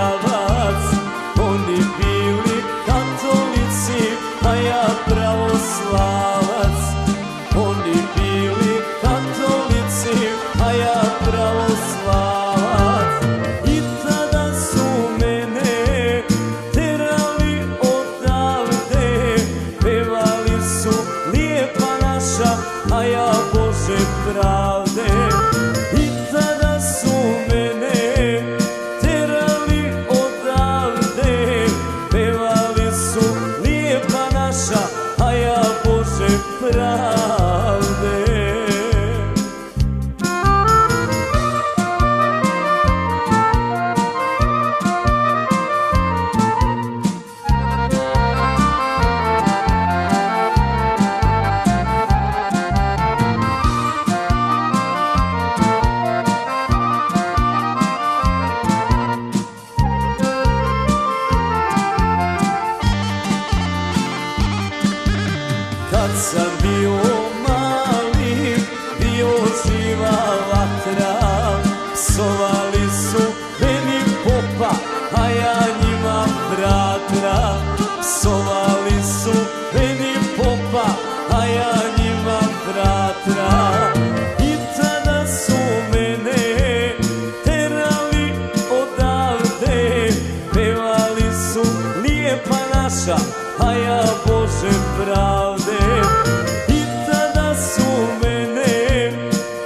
pravac. Oni bili katolici, a ja pravoslavac. Oni bili katolici, a ja pravoslavac. I tada su mene terali odavde, pevali su lijepa naša, a ja Bože pravde. I tada su mene terali odavde, pevali su lijepa naša, a ja Bože pravde. Kad sam bio mali, bio živa vatra, psovali su meni popa, a ja njima fratra. Psovali su meni popa, a ja njima fratra. I tada su mene terali odavde, pevali su lijepa naša, a ja Bože pravde. I tada su mene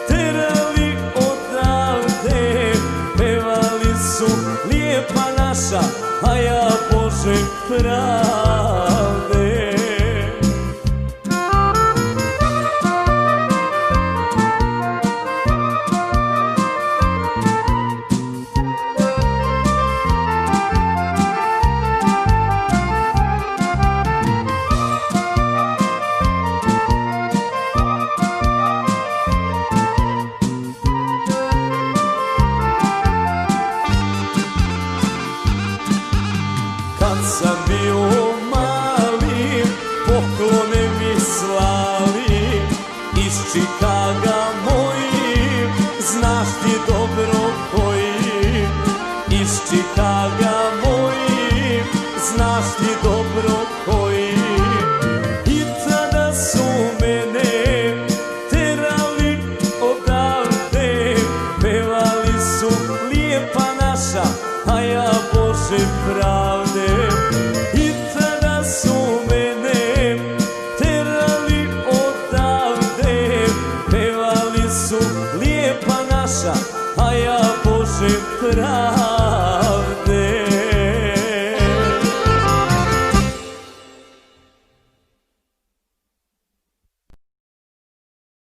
terali odavde, pevali su lijepa naša, a ja Bože pravde. Kad sam bio mali, poklone mi slali iz Čikaga moji, znaš ti dobro koji. Iz Čikaga moji, znaš ti dobro koji. I tada su mene terali odavde, pevali su lijepa naša, a ja Bože pravde. I tada su mene terali odavde, pevali su lijepa naša, a ja Bože pravde.